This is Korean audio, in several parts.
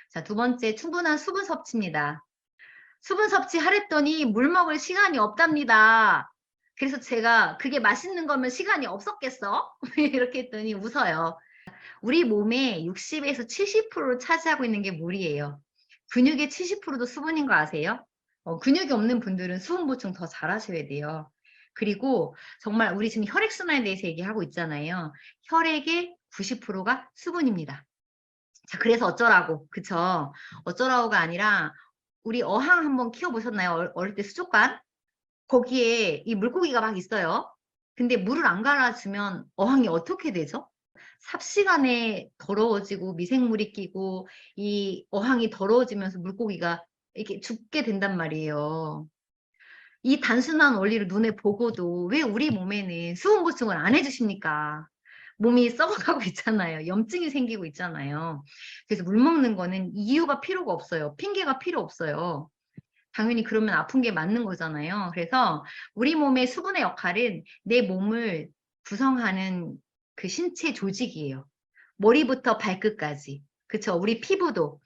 자, 두 번째, 충분한 수분 섭취입니다. 수분 섭취하랬더니 물 먹을 시간이 없답니다. 그래서 제가 그게 맛있는 거면 시간이 없었겠어? 이렇게 했더니 웃어요. 우리 몸의 60에서 70%를 차지하고 있는 게 물이에요. 근육의 70%도 수분인 거 아세요? 근육이 없는 분들은 수분 보충 더 잘 하셔야 돼요. 그리고 정말 우리 지금 혈액순환에 대해서 얘기하고 있잖아요. 혈액의 90%가 수분입니다. 자, 그래서 어쩌라고, 그쵸? 어쩌라고가 아니라 우리 어항 한번 키워보셨나요? 어릴 때 수족관? 거기에 이 물고기가 막 있어요. 근데 물을 안 갈아주면 어항이 어떻게 되죠? 삽시간에 더러워지고 미생물이 끼고 이 어항이 더러워지면서 물고기가 이렇게 죽게 된단 말이에요. 이 단순한 원리를 눈에 보고도 왜 우리 몸에는 수분 보충을 안 해주십니까? 몸이 썩어가고 있잖아요. 염증이 생기고 있잖아요. 그래서 물 먹는 거는 이유가 필요가 없어요. 핑계가 필요 없어요. 당연히 그러면 아픈 게 맞는 거잖아요. 그래서 우리 몸의 수분의 역할은 내 몸을 구성하는 그 신체 조직이에요. 머리부터 발끝까지. 그쵸? 우리 피부도.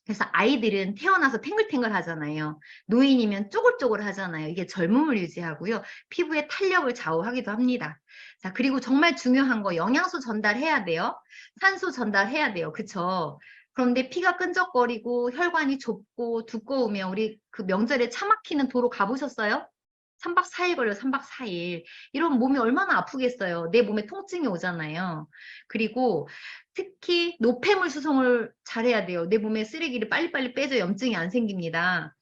그래서 아이들은 태어나서 탱글탱글 하잖아요. 노인이면 쪼글쪼글 하잖아요. 이게 젊음을 유지하고요. 피부의 탄력을 좌우하기도 합니다. 자, 그리고 정말 중요한 거 영양소 전달해야 돼요. 산소 전달해야 돼요. 그쵸? 그런데 피가 끈적거리고 혈관이 좁고 두꺼우면 우리 그 명절에 차 막히는 도로 가보셨어요? 3박 4일 걸려 3박 4일. 이런 몸이 얼마나 아프겠어요. 내 몸에 통증이 오잖아요. 그리고 특히 노폐물 수송을 잘해야 돼요. 내 몸에 쓰레기를 빨리빨리 빼줘 염증이 안 생깁니다.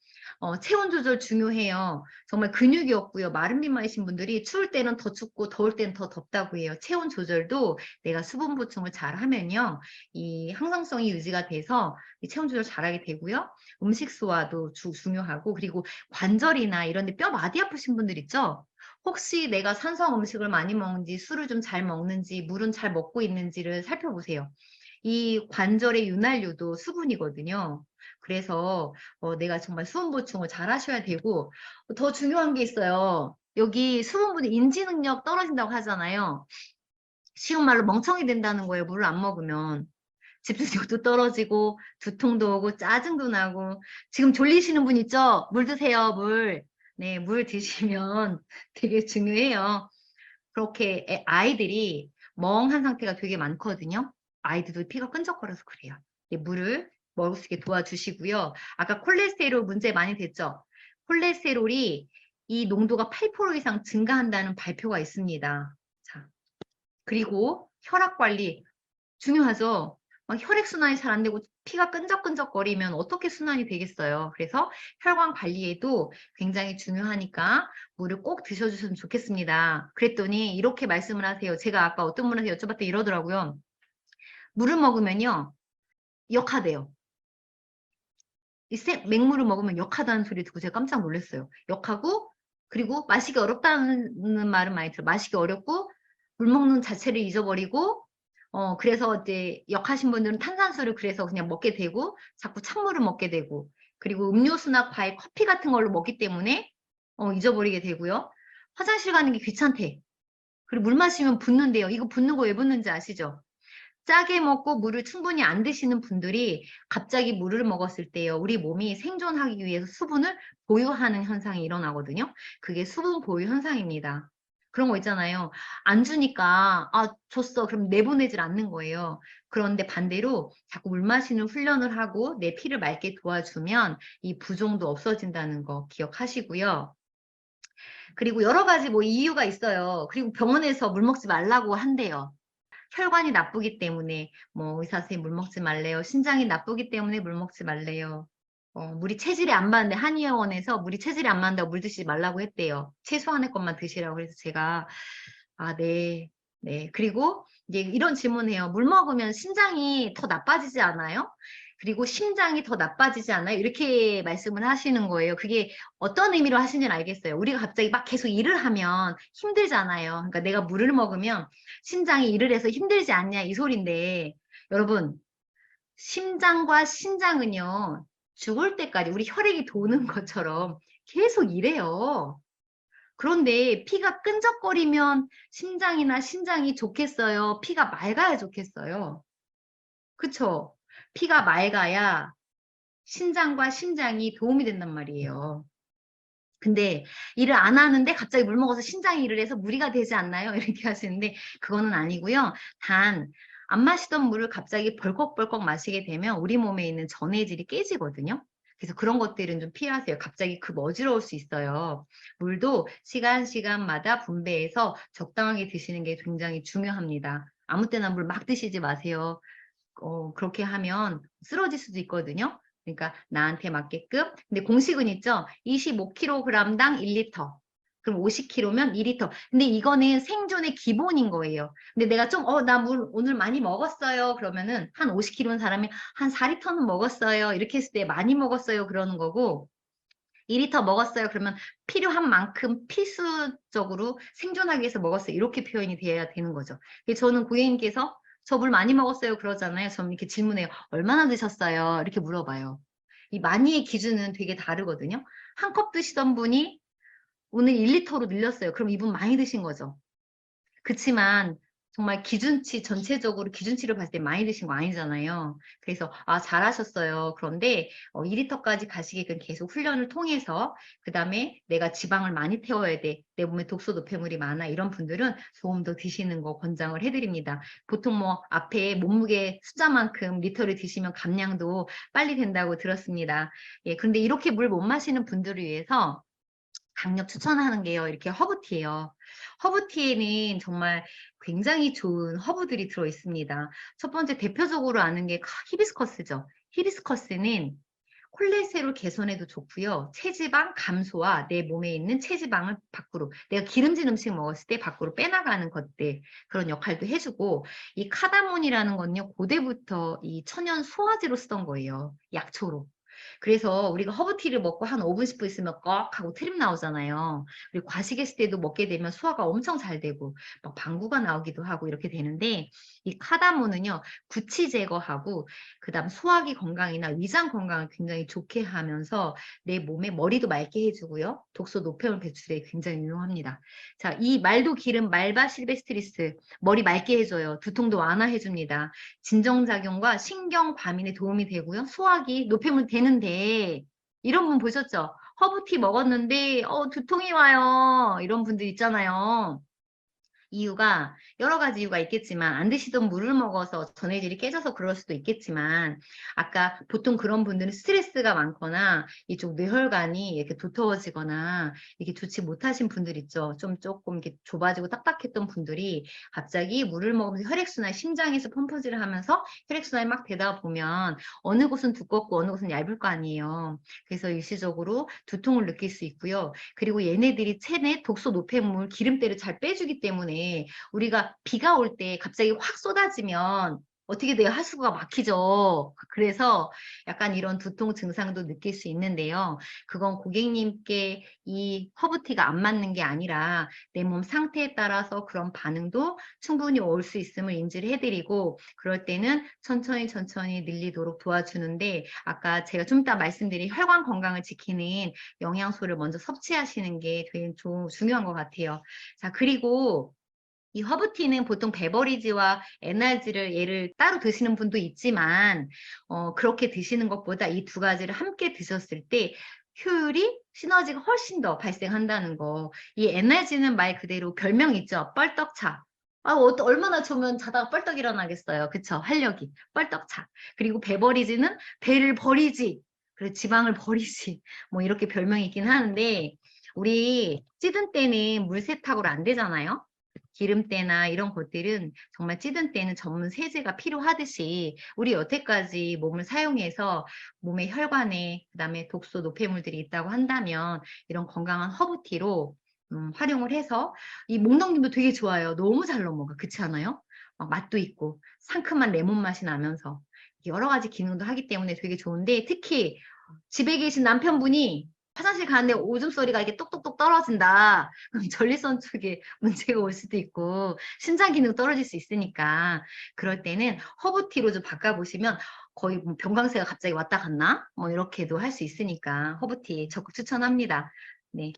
체온 조절 중요해요. 정말 근육이 없고요. 마른 비만이신 분들이 추울 때는 더 춥고 더울 때는 더 덥다고 해요. 체온 조절도 내가 수분 보충을 잘 하면요. 이 항상성이 유지가 돼서 이 체온 조절 잘하게 되고요. 음식 소화도 중요하고 그리고 관절이나 이런 데 뼈 많이 아프신 분들 있죠? 혹시 내가 산성 음식을 많이 먹는지 술을 좀 잘 먹는지 물은 잘 먹고 있는지를 살펴보세요. 이 관절의 윤활유도 수분이거든요. 그래서 내가 정말 수분 보충을 잘 하셔야 되고 더 중요한 게 있어요. 여기 수분분이 인지 능력 떨어진다고 하잖아요. 쉬운 말로 멍청이 된다는 거예요. 물을 안 먹으면. 집중력도 떨어지고 두통도 오고 짜증도 나고 지금 졸리시는 분 있죠? 물 드세요, 물. 네, 물 드시면 되게 중요해요. 그렇게 아이들이 멍한 상태가 되게 많거든요. 아이들도 피가 끈적거려서 그래요. 물을 먹을 수 있게 도와주시고요. 아까 콜레스테롤 문제 많이 됐죠? 콜레스테롤이 이 농도가 8% 이상 증가한다는 발표가 있습니다. 자, 그리고 혈압 관리 중요하죠. 막 혈액순환이 잘 안 되고 피가 끈적끈적거리면 어떻게 순환이 되겠어요. 그래서 혈관 관리에도 굉장히 중요하니까 물을 꼭 드셔주셨으면 좋겠습니다. 그랬더니 이렇게 말씀을 하세요. 제가 아까 어떤 분한테 여쭤봤더니 이러더라고요. 물을 먹으면요. 역하대요. 이 맹물을 먹으면 역하다는 소리 듣고 제가 깜짝 놀랐어요. 역하고 그리고 마시기 어렵다는 말은 많이 들어요. 마시기 어렵고 물 먹는 자체를 잊어버리고 그래서 이제 역하신 분들은 탄산수를 그래서 그냥 먹게 되고 자꾸 찬물을 먹게 되고 그리고 음료수나 과일, 커피 같은 걸로 먹기 때문에 잊어버리게 되고요. 화장실 가는 게 귀찮대. 그리고 물 마시면 붓는데요. 이거 붓는 거 왜 붓는지 아시죠? 짜게 먹고 물을 충분히 안 드시는 분들이 갑자기 물을 먹었을 때요. 우리 몸이 생존하기 위해서 수분을 보유하는 현상이 일어나거든요. 그게 수분 보유 현상입니다. 그런 거 있잖아요. 안 주니까 줬어. 그럼 내보내질 않는 거예요. 그런데 반대로 자꾸 물 마시는 훈련을 하고 내 피를 맑게 도와주면 이 부종도 없어진다는 거 기억하시고요. 그리고 여러 가지 뭐 이유가 있어요. 그리고 병원에서 물 먹지 말라고 한대요. 혈관이 나쁘기 때문에 뭐 의사 선생님 물 먹지 말래요. 신장이 나쁘기 때문에 물 먹지 말래요. 물이 체질이 안 맞는데 한의원에서 물이 체질이 안 맞는다고 물 드시지 말라고 했대요. 최소한의 것만 드시라고. 그래서 제가 네, 네. 그리고 이제 이런 질문해요. 물 먹으면 신장이 더 나빠지지 않아요? 그리고 심장이 더 나빠지지 않아요? 이렇게 말씀을 하시는 거예요. 그게 어떤 의미로 하시는지는 알겠어요. 우리가 갑자기 막 계속 일을 하면 힘들잖아요. 그러니까 내가 물을 먹으면 심장이 일을 해서 힘들지 않냐 이 소린데 여러분 심장과 신장은요 죽을 때까지 우리 혈액이 도는 것처럼 계속 일해요. 그런데 피가 끈적거리면 심장이나 신장이 좋겠어요? 피가 맑아야 좋겠어요? 그쵸? 피가 맑아야 신장과 심장이 도움이 된단 말이에요. 근데 일을 안 하는데 갑자기 물 먹어서 신장이 일을 해서 무리가 되지 않나요? 이렇게 하시는데 그거는 아니고요. 단 안 마시던 물을 갑자기 벌컥벌컥 마시게 되면 우리 몸에 있는 전해질이 깨지거든요. 그래서 그런 것들은 좀 피하세요. 갑자기 급 어지러울 수 있어요. 물도 시간마다 분배해서 적당하게 드시는 게 굉장히 중요합니다. 아무 때나 물 막 드시지 마세요. 그렇게 하면 쓰러질 수도 있거든요. 그러니까 나한테 맞게끔. 근데 공식은 있죠. 25kg당 1리터. 그럼 50kg면 2리터. 근데 이거는 생존의 기본인 거예요. 근데 내가 좀, 나 물 오늘 많이 먹었어요. 그러면은 한 50kg인 사람이 한 4리터는 먹었어요. 이렇게 했을 때 많이 먹었어요. 그러는 거고. 2리터 먹었어요. 그러면 필요한 만큼 필수적으로 생존하기 위해서 먹었어요. 이렇게 표현이 돼야 되는 거죠. 저는 고객님께서 저 물 많이 먹었어요. 그러잖아요. 저는 이렇게 질문해요. 얼마나 드셨어요? 이렇게 물어봐요. 이 많이의 기준은 되게 다르거든요. 한 컵 드시던 분이 오늘 1리터로 늘렸어요. 그럼 이분 많이 드신 거죠. 그치만 정말 기준치 전체적으로 기준치를 봤을 때 많이 드신 거 아니잖아요. 그래서 잘하셨어요. 그런데 2리터까지 가시게끔 계속 훈련을 통해서 그다음에 내가 지방을 많이 태워야 돼. 내 몸에 독소 노폐물이 많아. 이런 분들은 조금 더 드시는 거 권장을 해드립니다. 보통 뭐 앞에 몸무게 숫자만큼 리터를 드시면 감량도 빨리 된다고 들었습니다. 예, 근데 이렇게 물 못 마시는 분들을 위해서 강력 추천하는 게요. 이렇게 허브티예요. 허브티에는 정말 굉장히 좋은 허브들이 들어 있습니다. 첫 번째 대표적으로 아는 게 히비스커스죠. 히비스커스는 콜레스테롤 개선에도 좋고요. 체지방 감소와 내 몸에 있는 체지방을 밖으로, 내가 기름진 음식 먹었을 때 밖으로 빼나가는 것들, 그런 역할도 해주고, 이 카다몬이라는 건요, 고대부터 이 천연 소화제로 쓰던 거예요. 약초로. 그래서 우리가 허브티를 먹고 한 5분, 10분 있으면 꺽 하고 트림 나오잖아요. 그리고 과식했을 때도 먹게 되면 소화가 엄청 잘 되고 막 방구가 나오기도 하고 이렇게 되는데 이 카다몬은요. 구취 제거하고 그다음 소화기 건강이나 위장 건강을 굉장히 좋게 하면서 내 몸에 머리도 맑게 해주고요. 독소 노폐물 배출에 굉장히 유용합니다. 자, 이 말도 기름 말바 실베스트리스 머리 맑게 해줘요. 두통도 완화해줍니다. 진정작용과 신경 과민에 도움이 되고요. 소화기 노폐물 되는데 이런 분 보셨죠? 허브티 먹었는데 두통이 와요. 이런 분들 있잖아요. 이유가 여러 가지 이유가 있겠지만 안 드시던 물을 먹어서 전해질이 깨져서 그럴 수도 있겠지만 아까 보통 그런 분들은 스트레스가 많거나 이쪽 뇌혈관이 이렇게 두터워지거나 이렇게 좋지 못하신 분들 있죠. 좀 조금 이렇게 좁아지고 딱딱했던 분들이 갑자기 물을 먹으면서 혈액순환 심장에서 펌프질을 하면서 혈액순환이 막 되다 보면 어느 곳은 두껍고 어느 곳은 얇을 거 아니에요. 그래서 일시적으로 두통을 느낄 수 있고요. 그리고 얘네들이 체내 독소 노폐물 기름때를 잘 빼주기 때문에 우리가 비가 올 때 갑자기 확 쏟아지면 어떻게 돼요? 하수구가 막히죠. 그래서 약간 이런 두통 증상도 느낄 수 있는데요. 그건 고객님께 이 허브티가 안 맞는 게 아니라 내 몸 상태에 따라서 그런 반응도 충분히 올 수 있음을 인지를 해드리고 그럴 때는 천천히 늘리도록 도와주는데 아까 제가 좀 이따 말씀드린 혈관 건강을 지키는 영양소를 먼저 섭취하시는 게 되게 중요한 것 같아요. 자, 그리고 이 허브티는 보통 베버리지와 에너지를 얘를 따로 드시는 분도 있지만 그렇게 드시는 것보다 이 두 가지를 함께 드셨을 때 효율이 시너지가 훨씬 더 발생한다는 거. 이 에너지는 말 그대로 별명 있죠. 뻘떡차. 얼마나 좋으면 자다가 뻘떡 일어나겠어요. 그쵸? 활력이. 뻘떡차. 그리고 베버리지는 배를 버리지. 그리고 지방을 버리지. 뭐 이렇게 별명이 있긴 하는데 우리 찌든 때는 물 세탁으로 안 되잖아요. 기름때나 이런 것들은 정말 찌든 때는 전문 세제가 필요하듯이 우리 여태까지 몸을 사용해서 몸의 혈관에 그다음에 독소 노폐물들이 있다고 한다면 이런 건강한 허브티로 활용을 해서 이 목넘김도 되게 좋아요. 너무 잘 넘어가. 그렇지 않아요? 맛도 있고 상큼한 레몬 맛이 나면서 여러 가지 기능도 하기 때문에 되게 좋은데 특히 집에 계신 남편분이 화장실 가는데 오줌 소리가 이렇게 똑똑똑 떨어진다. 그럼 전립선 쪽에 문제가 올 수도 있고 심장 기능 떨어질 수 있으니까 그럴 때는 허브티로 좀 바꿔보시면 거의 뭐 병강세가 갑자기 왔다 갔나? 뭐 이렇게도 할 수 있으니까 허브티 적극 추천합니다. 네.